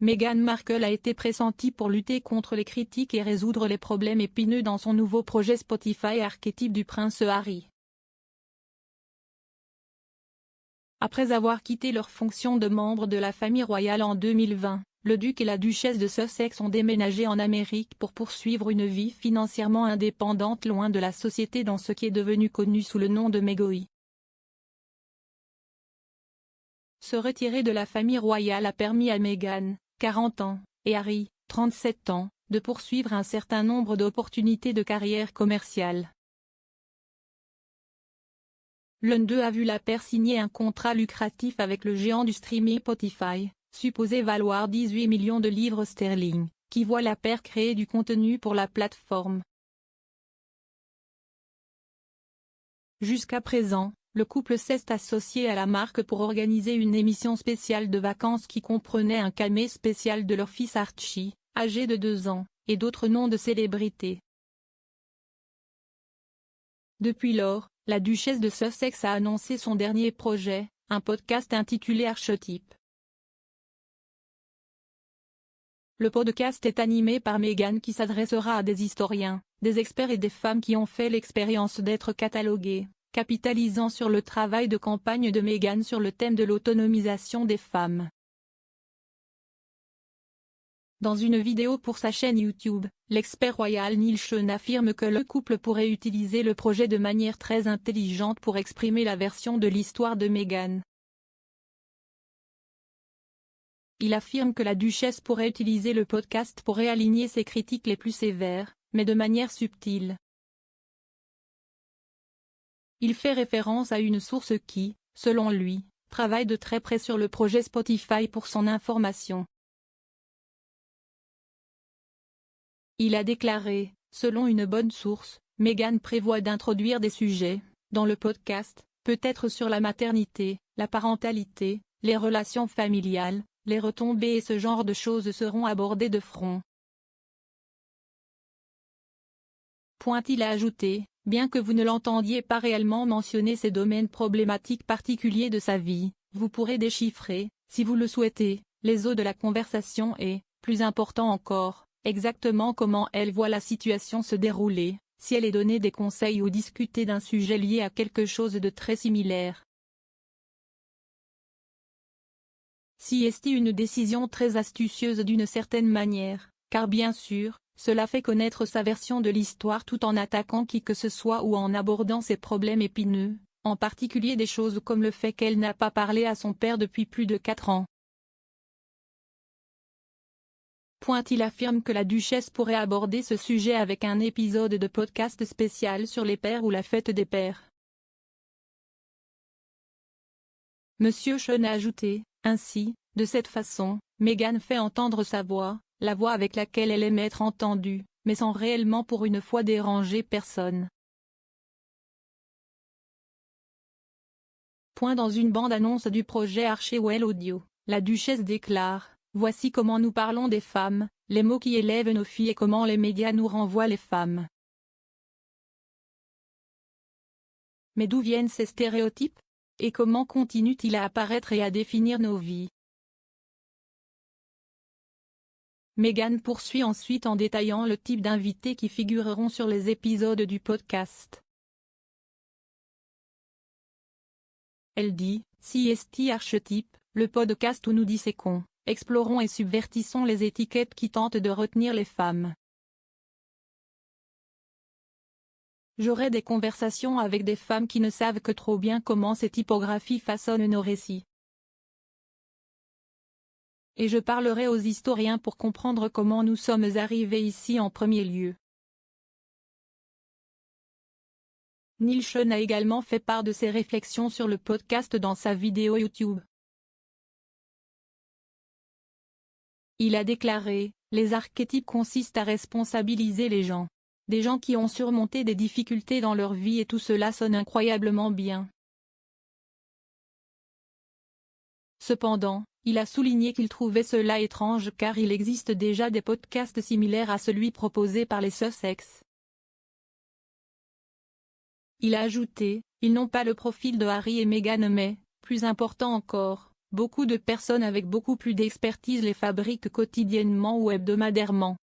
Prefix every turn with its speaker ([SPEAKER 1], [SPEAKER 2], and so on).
[SPEAKER 1] Meghan Markle a été pressentie pour lutter contre les critiques et résoudre les problèmes épineux dans son nouveau projet Spotify archétype du prince Harry. Après avoir quitté leur fonction de membre de la famille royale en 2020, le duc et la duchesse de Sussex ont déménagé en Amérique pour poursuivre une vie financièrement indépendante loin de la société dans ce qui est devenu connu sous le nom de Meghan. Se retirer de la famille royale a permis à Meghan, 40 ans, et Harry, 37 ans, de poursuivre un certain nombre d'opportunités de carrière commerciale. L'un d'eux a vu la paire signer un contrat lucratif avec le géant du streaming Spotify, supposé valoir 18 millions de livres sterling, qui voit la paire créer du contenu pour la plateforme. Jusqu'à présent, le couple s'est associé à la marque pour organiser une émission spéciale de vacances qui comprenait un camé spécial de leur fils Archie, âgé de 2 ans, et d'autres noms de célébrités. Depuis lors, la duchesse de Sussex a annoncé son dernier projet, un podcast intitulé Archetype. Le podcast est animé par Meghan qui s'adressera à des historiens, des experts et des femmes qui ont fait l'expérience d'être cataloguées, capitalisant sur le travail de campagne de Meghan sur le thème de l'autonomisation des femmes. Dans une vidéo pour sa chaîne YouTube, l'expert royal Neil Sean affirme que le couple pourrait utiliser le projet de manière très intelligente pour exprimer la version de l'histoire de Meghan. Il affirme que la duchesse pourrait utiliser le podcast pour réaligner ses critiques les plus sévères, mais de manière subtile. Il fait référence à une source qui, selon lui, travaille de très près sur le projet Spotify pour son information. Il a déclaré, selon une bonne source, Meghan prévoit d'introduire des sujets, dans le podcast, peut-être sur la maternité, la parentalité, les relations familiales, les retombées et ce genre de choses seront abordées de front. Il a ajouté, bien que vous ne l'entendiez pas réellement mentionner ces domaines problématiques particuliers de sa vie, vous pourrez déchiffrer, si vous le souhaitez, les os de la conversation et, plus important encore, exactement comment elle voit la situation se dérouler, si elle est donnée des conseils ou discuter d'un sujet lié à quelque chose de très similaire. Si est une décision très astucieuse d'une certaine manière, car bien sûr, cela fait connaître sa version de l'histoire tout en attaquant qui que ce soit ou en abordant ses problèmes épineux, en particulier des choses comme le fait qu'elle n'a pas parlé à son père depuis plus de 4 ans. Il affirme que la duchesse pourrait aborder ce sujet avec un épisode de podcast spécial sur les pères ou la fête des pères. Monsieur Sean a ajouté, ainsi, de cette façon, Meghan fait entendre sa voix, la voix avec laquelle elle aime être entendue, mais sans réellement pour une fois déranger personne. Dans une bande-annonce du projet Archewell Audio, la duchesse déclare, « Voici comment nous parlons des femmes, les mots qui élèvent nos filles et comment les médias nous renvoient les femmes. » Mais d'où viennent ces stéréotypes? Et comment continuent-ils à apparaître et à définir nos vies? Meghan poursuit ensuite en détaillant le type d'invités qui figureront sur les épisodes du podcast. Elle dit, CST Archetype, le podcast où nous disséquons, explorons et subvertissons les étiquettes qui tentent de retenir les femmes. J'aurai des conversations avec des femmes qui ne savent que trop bien comment ces typographies façonnent nos récits. Et je parlerai aux historiens pour comprendre comment nous sommes arrivés ici en premier lieu. Neil Sean a également fait part de ses réflexions sur le podcast dans sa vidéo YouTube. Il a déclaré, « Les archétypes consistent à responsabiliser les gens. Des gens qui ont surmonté des difficultés dans leur vie et tout cela sonne incroyablement bien. » Cependant, il a souligné qu'il trouvait cela étrange car il existe déjà des podcasts similaires à celui proposé par les Sussex. Il a ajouté, « Ils n'ont pas le profil de Harry et Meghan mais, plus important encore, Beaucoup de personnes avec beaucoup plus d'expertise les fabriquent quotidiennement ou hebdomadairement.